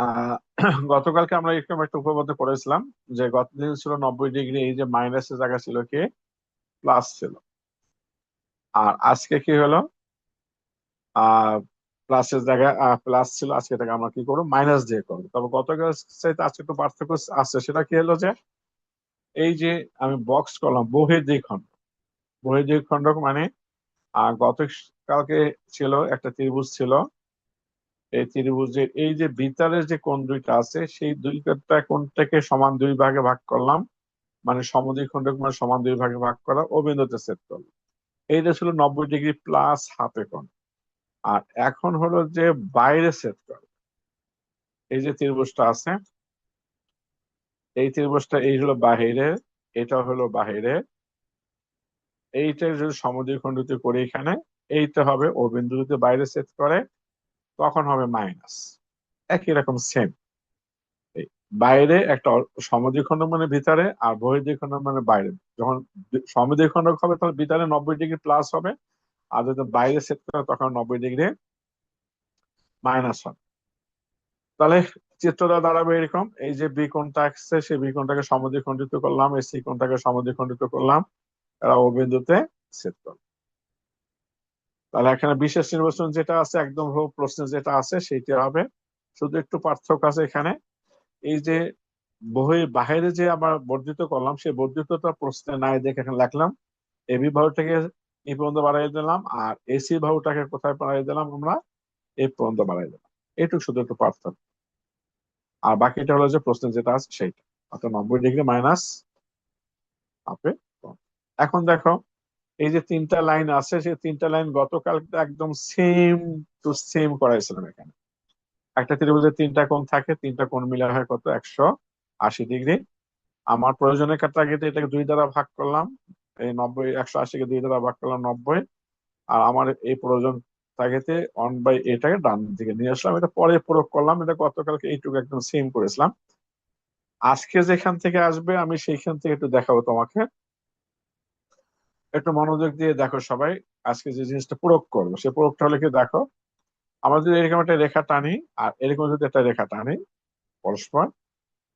আহ গতকালকে আমরা এরকম একটা উপপাদ্য করেছিলাম যে গতদিন ছিল 90 ডিগ্রি, এই যে মাইনাসের জায়গা ছিল কি প্লাস ছিল, আর আজকে কি হলো আহ প্লাসের জায়গায় প্লাস ছিল, আজকে এটাকে আমরা কি করবো মাইনাস দিয়ে করবো। তবে গতকাল চাইতে আজকে একটু পার্থক্য আছে, সেটা কি হলো যে এই যে আমি বক্স করলাম বহির দ্বিখণ্ড, বহির দ্বিখণ্ডক মানে গতকালকে ছিল একটা ত্রিভুজ ছিল, এই ত্রিভুজের এই যে ভিতরের যে কোণ দুইটা আছে সেই দুইটা কোণটাকে সমান দুই ভাগে ভাগ করলাম, মানে সমদ্বিখণ্ডক মানে সমান দুই ভাগে ভাগ করা ও বিন্দুতে ছেদ করলাম। এইটা ছিল 90 ডিগ্রি প্লাস হাফে কোণ। আর এখন হলো যে বাইরে ছেদ করে, এই যে ত্রিভুজটা আছে, এই ত্রিভুজটা এই হলো বাহিরে, এটা হলো বাহিরে, এইটা যদি সমদ্বিখণ্ডিত করি এখানে, এইটা হবে ও বিন্দুতে বাইরে ছেদ করে, তখন হবে মাইনাস। একই রকম সেম, বাইরে একটা সমদ্বিখণ্ড মানে ভিতরে আর বহির্দ্বিখণ্ড মানে বাইরে। যখন সমদ্বিখণ্ড হবে তখন ভিতরে 90 ডিগ্রি প্লাস হবে, আর যদি বাইরে সেট করে তখন 90 ডিগ্রি মাইনাস হবে। তাহলে চিত্রটা দাঁড়াবে এরকম, এই যে বি কোণটা আসছে সেই বি কোণটাকে সমদ্বিখণ্ডিত করলাম, এই সি কোণটাকে সমদ্বিখণ্ডিত করলাম, এরা ও বিন্দুতে সেট করলাম। তাহলে এখানে বিশেষ নির্বাচন যেটা আছে একদম প্রশ্নে যেটা আছে সেইটা হবে, শুধু একটু পার্থক্য আছে এখানে। এই যে বাইরে যে আমরা বর্ধিত করলাম সেই বর্ধিতটা প্রশ্নে নাই দেখে এখানে লিখলাম, এবি বাহুটাকে এই পর্যন্ত বাড়াই দিলাম, আর এসি বাহুটাকে কোথায় বাড়াই দিলাম আমরা, এই পর্যন্ত বাড়াই দিলাম। এইটুকু শুধু একটু পার্থক্য, আর বাকিটা হলো যে প্রশ্নে যেটা আছে সেইটা, অর্থাৎ 90 ডিগ্রি মাইনাস হাফে। এখন দেখো এই যে তিনটা লাইন আছে সেই তিনটা লাইন গতকাল একদম সেম টু সেম করাইছিলাম। এখানে একটা ত্রিভুজের তিনটা কোণ থাকে, তিনটা কোণ মিলে হয় কত, 180 ডিগ্রি। আমার প্রয়োজনের তাগিদে এটাকে দুই দ্বারা ভাগ করলাম, এই 90 180-কে দুই দ্বারা ভাগ করলাম 90, আর আমার এই প্রয়োজন তাগিদে 1/, এটাকে ডান দিকে নিয়ে আসলাম, এটা পরে প্রয়োগ করলাম। এটা গতকালকে এইটুকু একদম সেম করেছিলাম। আজকে যেখান থেকে আসবে আমি সেইখান থেকে একটু দেখাবো তোমাকে, একটু মনোযোগ দিয়ে দেখো সবাই। আজকে যে জিনিসটা প্রয়োগ করবো সে প্রয়োগটা হলে কি দেখো, আমরা যদি এরকম একটা রেখা টানি আর এরকম যদি একটা রেখা টানি পরস্পর,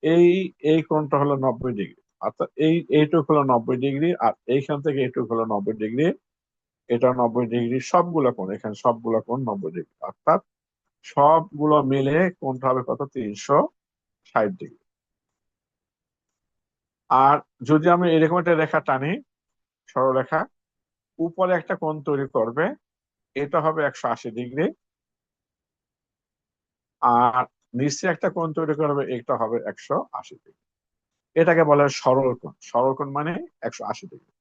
এই এই কোণটা হলো 90 ডিগ্রি, অর্থাৎ এইটুক হলো 90 ডিগ্রি, আর এইখান থেকে এইটুক হলো 90 ডিগ্রি, এটা 90 ডিগ্রি, সবগুলো কোণ এখানে সবগুলো কোণ 90 ডিগ্রি, অর্থাৎ সবগুলো মিলে কোণটা হবে কত, 360 ডিগ্রি। আর যদি আমি এরকম একটা রেখা টানি, সরলরেখা, উপরে একটা কোণ তৈরি করবে, এটা হবে 180 ডিগ্রি, আর নিচে একটা কোণ তৈরি করবে, এটা হবে 180 ডিগ্রি। এটাকে বলে হয় সরল কোণ। সরল কোণ মানে 180 ডিগ্রি।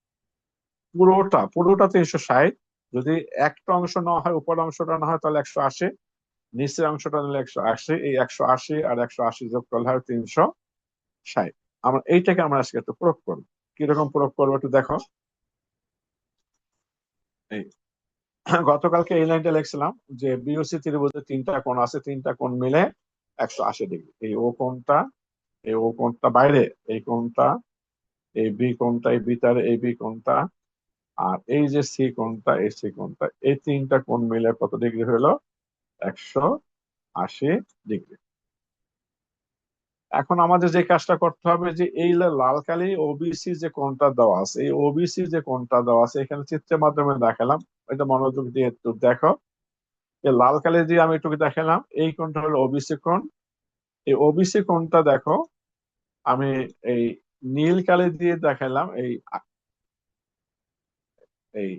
পুরোটা পুরোটা 360, যদি একটা অংশ নেওয়া হয়, উপরের অংশটা না হয় তাহলে 180, নিচের অংশটা নিলে 180, এই 180 আর 180 যোগ করলে হয় 360। আমরা এইটাকে আমরা আজকে একটু প্রয়োগ করবো। কিরকম প্রয়োগ করবো একটু দেখো। এই গতকালকে এই লাইনটা লিখছিলাম যে বিওসি ত্রিভুজের তিনটা কোণ আছে, তিনটা কোণ মিলে 180 ডিগ্রি। এই ও কোণটা, এই ও কোণটা বাইরে, এই কোণটা, এই বি কোণটা, এই ভিতরে এই বি কোণটা, আর এই যে সি কোণটা, এই সি কোণটা, এই তিনটা কোণ মিলে কত ডিগ্রি হলো, 180 ডিগ্রি। এখন আমাদের যে কাজটা করতে হবে যে এই লাল কালি ওবিসি যে কোণটা দেওয়া আছে, এই ওবিসি যে কোণটা দেওয়া আছে এখানে চিত্রের মাধ্যমে দেখালাম, এটা মনোযোগ দিয়ে একটু দেখো। এই লাল কালি দিয়ে আমি একটু দেখালাম, এই কোণটা হলো ওবিসি কোণ। এই ওবিসি কোণটা দেখো আমি এই নীল কালি দিয়ে দেখালাম, এই এই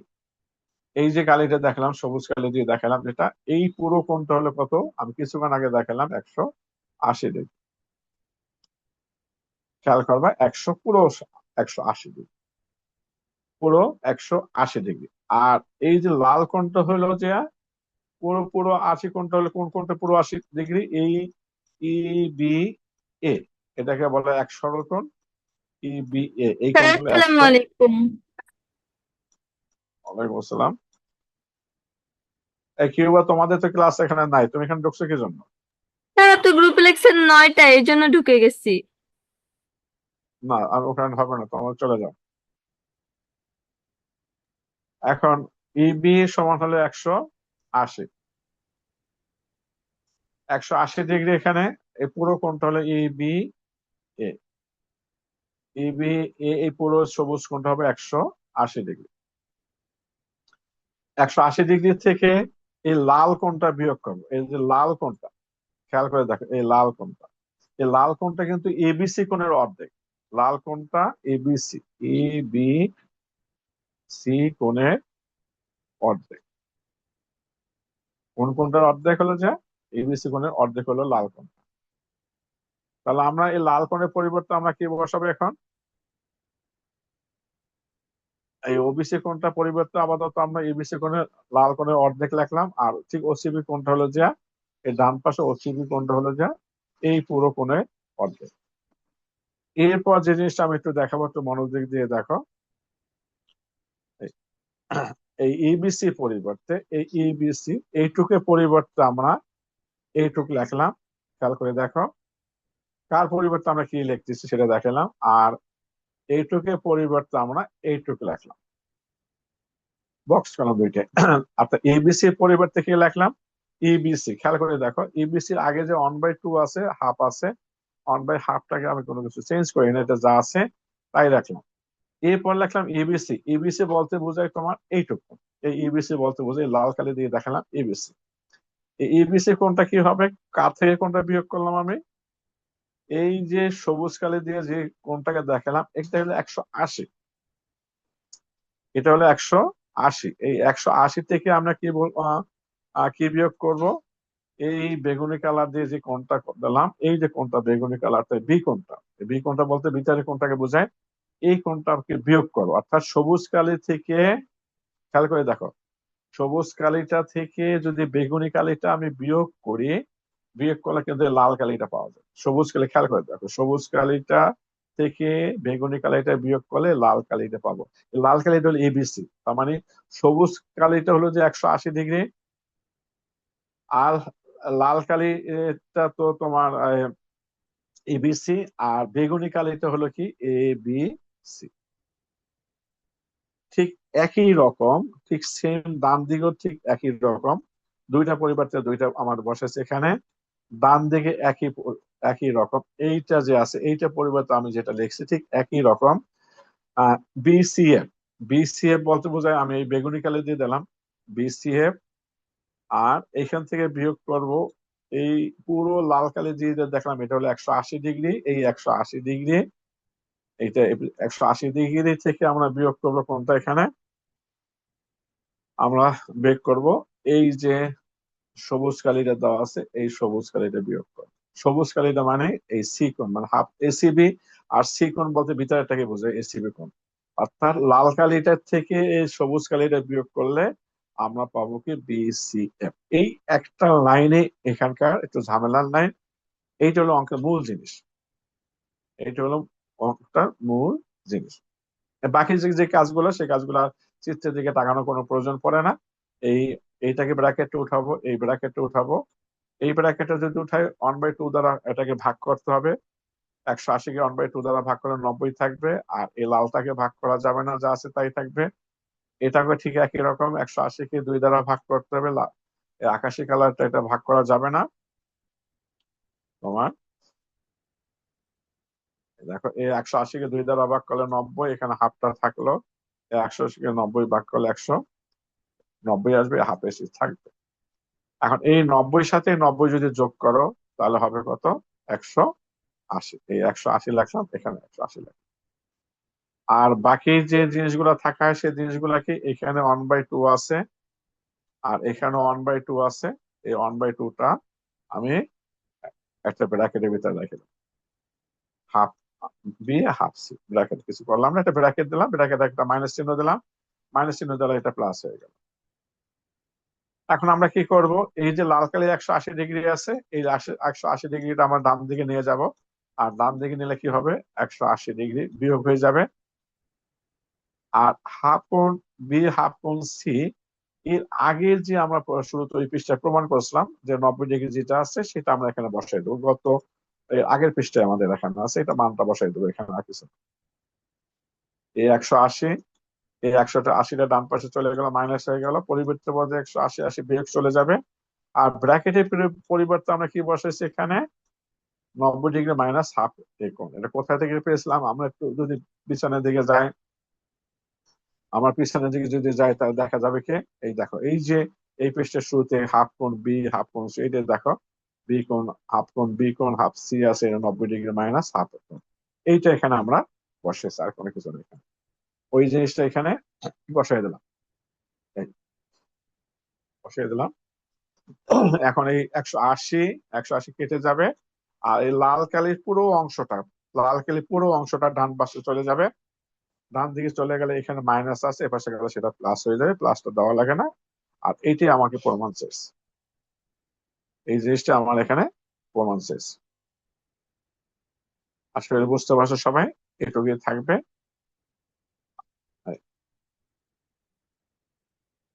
এই যে কালিটা দেখালাম সবুজ কালি দিয়ে দেখালাম, যেটা এই পুরো কোণটা হলো কত, আমি কিছুক্ষণ আগে দেখালাম 180 ডিগ্রি। খেয়াল করবা, পুরো 180 ডিগ্রি, পুরো 180 ডিগ্রি। আর এই যে লাল কোণটা হলো যে পুরো পুরো 80, কোণটা হলো কোন কোণটা পুরো 80 ডিগ্রি, এই ই বি এ, এটাকে বলে এক সরল কোণ। ই বি এ, এই কোণ হলো আসসালামু 100। আলাইকুম। ওয়ালাইকুম আসসালাম। কেউ বা তোমাদের তো ক্লাস এখানে নাই, তুমি এখানে ঢুকছো কি জন্য? তারা তো গ্রুপে লেখছেন 9টা, এই জন্য ঢুকে গেছি। না, আর ওখানে হবে না, তোমরা চলে যাও। এখন ইবি সমান হলো 180, 180 ডিগ্রি এখানে, এই পুরো কোণটা হলো A B A. A B A, এই পুরো সবুজ কোণটা হবে 180 ডিগ্রি। 180 ডিগ্রি থেকে এই লাল কোণটা বিয়োগ করবো। এই যে লাল কোণটা, খেয়াল করে দেখো, এই লাল কোণটা, এই লাল কোণটা কিন্তু এবিসি কোণের অর্ধেক। লাল কোণটা এবিসি, এ বি সি কোণের অর্ধেক। কোন কোণটার অর্ধেক হলো যে এবিসি কোণের অর্ধেক হলো লাল কোণ। তাহলে আমরা এই লাল কোণের পরিবর্তে আমরা কি বসাবো এখন? এই ওবিসি কোণটা পরিবর্তে আপাতত আমরা এবিসি কোণের লাল কোণের অর্ধেক লিখলাম। আর ঠিক ওসিবি কোণটা হলো যে এই ডান পাশে ওসিবি কোণটা হলো যে এই পুরো কোণের অর্ধেক। এরপর যে জিনিসটা আমি একটু দেখাবো, একটু মনোযোগ দিয়ে দেখো। এই এই ইবিসি পরিবর্তে এই ইবিসি এইটুকের পরিবর্তে আমরা এইটুক লিখলাম। খেয়াল করে দেখো, কার পরিবর্তে আমরা কি লিখতেছি সেটা দেখালাম। আর এইটুকের পরিবর্তে আমরা এইটুক লিখলাম, বক্স কেন দুইটাই। অর্থাৎ এবিসি এর পরিবর্তে কি লিখলাম? ইবিসি। খেয়াল করে দেখো, ইবিসির আগে যে 1/2 আছে, হাফ আছে, 1/2টাকে আমি কোনো কিছু চেঞ্জ করি না, এটা যা আছে তাই রাখলাম। এরপর লিখলাম ইবিসি। ইবিসি বলতে বোঝায় তোমার এইটুকু। এই ইবিসি বলতে বোঝায়, লাল কালি দিয়ে দেখালাম ইবিসি। এই ইবিসি কোনটা কি হবে? কার থেকে কোনটা বিয়োগ করলাম আমি? এই যে সবুজ কালি দিয়ে যে কোনটাকে দেখালাম, এটা হলো 180। এটা হলো 180। এই 180 থেকে আমরা কি কি বিয়োগ করব? এই বেগুনি কালার দিয়ে যে কোনটা দিলাম, এই যে কোনটা বেগুনি কালারটা, বি কোনটা, বি কোনটা বলতে ভিতরে কোনটাকে বোঝায়, এই কোনটাকে বিয়োগ করো। অর্থাৎ সবুজ কালি থেকে, খেয়াল করে দেখো, সবুজ কালিটা থেকে যদি বেগুনি কালিটা আমি বিয়োগ করি, বিয়োগ করলে কিন্তু লাল কালিটা পাওয়া যায়। সবুজ কালি, খেয়াল করে দেখো, সবুজ কালিটা থেকে বেগুনি কালিটা বিয়োগ করলে লাল কালিটা পাবো। লাল কালিটা হলো এবিসি। তার মানে সবুজ কালিটা হলো যে 180 ডিগ্রি, আর লাল কালিটা তো তোমার এবিসি, আর বেগুনি কালিটা হলো কি এ বি সি। ঠিক একই রকম, ঠিক সেম, ডান দিকেও ঠিক একই রকম। দুইটা পরিবর্তে দুইটা আমার বসেছে এখানে। ডান দিকে একই রকম, এইটা যে আছে এইটা পরিবর্তে আমি যেটা লিখছি ঠিক একই রকম। বিসিএফ। বিসিএফ বলতে বোঝায়, আমি এই বেগুনি কালি দিয়ে দিলাম বিসিএফ। আর এখান থেকে বিয়োগ করব এই পুরো লাল কালি দিয়ে যে দেখলাম, এটা হলো 180 ডিগ্রি। এই 180 ডিগ্রি, এইটা 180 ডিগ্রি থেকে আমরা বিয়োগ করবো কোনটা? এখানে আমরা বিয়োগ করব এই যে সবুজ কালিটা দেওয়া আছে, এই সবুজ কালিটা বিয়োগ করব। সবুজ কালিটা মানে এই সি কোণ, মানে হাফ এসিবি। আর সি কোণ বলতে ভিতরেরটাকে বোঝায় এসিবি কোণ। অর্থাৎ লাল কালিটার থেকে এই সবুজ কালিটা বিয়োগ করলে আমরা পাবো কি বিসিএফ। এই একটা লাইনে এখানকার একটু ঝামেলার লাইন। এইটা হলো অঙ্কের মূল জিনিস। এইটা হলো অঙ্কটার মূল জিনিস। বাকি যে যে কাজগুলো, সেই কাজগুলো চিত্রের দিকে তাকানোর কোনো প্রয়োজন পড়ে না। এই এইটাকে ব্র্যাকেটে উঠাবো, এই ব্র্যাকেটে উঠাবো। এই ব্র্যাকেটে যদি উঠাই 1/2 দ্বারা এটাকে ভাগ করতে হবে। 180কে 1/2 দ্বারা ভাগ করলে 90 থাকবে। আর এই লালটাকে ভাগ করা যাবে না, যা আছে তাই থাকবে। এটাকে ঠিক একই রকম 180কে 2 দ্বারা ভাগ করতে হবে। এই আকাশি কালারটা, এটা ভাগ করা যাবে না তোমার। দেখো, এই 180কে 2 দ্বারা ভাগ করলে 90, এখানে হাফটা থাকলো। 180কে 90 ভাগ করলে 190 আসবে, হাফ এসি থাকবে। এখন এই 90 সাথে 90 যদি যোগ করো, তাহলে হবে কত? 180। এই 180 লিখলাম, এখানে 180 লিখলাম। আর বাকি যে জিনিসগুলো থাকা হয়, সেই জিনিসগুলা কি, এখানে 1/2 আছে, আর এখানে 1/2 আছে। এই 1/2টা আমি একটা ব্র্যাকেটের ভিতরে রেখে দিলাম। Half B half C, bracket কিছু করলাম না, একটা ব্র্যাকেট দিলাম, ব্র্যাকেট একটা মাইনাস চিহ্ন দিলাম, মাইনাস চিহ্ন দিলে এটা প্লাস হয়ে গেল। এখন আমরা কি করব? এই যে লাল কালি 180 ডিগ্রি আছে, এই 180 ডিগ্রিটা আমরা ডান দিকে নিয়ে যাব। আর ডান দিকে নিলে কি হবে? 180 ডিগ্রি বিয়োগ হয়ে যাবে। আর হাফ কোণ বি, হাফ কোণ সি, এর আগের যে আমরা শুরুতে ওই পৃষ্ঠায় প্রমাণ করেছিলাম যে 90 ডিগ্রি যেটা আছে, সেটা আমরা এখানে বসাই দেবো। এর আগের পৃষ্ঠায় আমাদের এখানে আছে, এটা মানটা বসাই দেবো এখানে। আর কিছু না। এই 180, এই 180টা ডান পাশে চলে গেল, মাইনাস হয়ে গেল। পরিবর্তে পদে 180 বিয়োগ চলে যাবে। আর ব্র্যাকেটের পরিবর্তে আমরা কি বসাইছি এখানে? 90 ডিগ্রি মাইনাস হাফ এই কোণ। এটা কোথা থেকে পেয়েছিলাম? আমরা একটু যদি পিছনের দিকে যাই, আমার পিছনের দিকে যদি যাই তাহলে দেখা যাবে কি, এই দেখো এই যে এই পৃষ্ঠের শুরুতে হাফ কোণ বি, হাফ কোণ সি, এটা দেখো বি কোণ হাফ কোণ বি কোণ হাফ সি আছে, এটা 90 ডিগ্রি মাইনাস হাফ কোণ। এইটা এখানে আমরা বসেছি, আর কোনো কিছু নেই এখানে। ওই জিনিসটা এখানে বসাই দিলাম, এই বসাই দিলাম। এখন এই 180 কেটে যাবে, আর এই লাল কালির পুরো অংশটা ডান পাশে চলে যাবে। ডান দিকে চলে গেলে এখানে মাইনাস আছে, এপাশে গেলে সেটা প্লাস হয়ে যাবে, প্লাসটা দেওয়া লাগে না। আর এইটি আমাকে প্রমাণ শেষ, এই জিনিসটা আমার এখানে প্রমাণ শেষ। আসলে বুঝতে পারছো সবাই? এটুকুই থাকবে।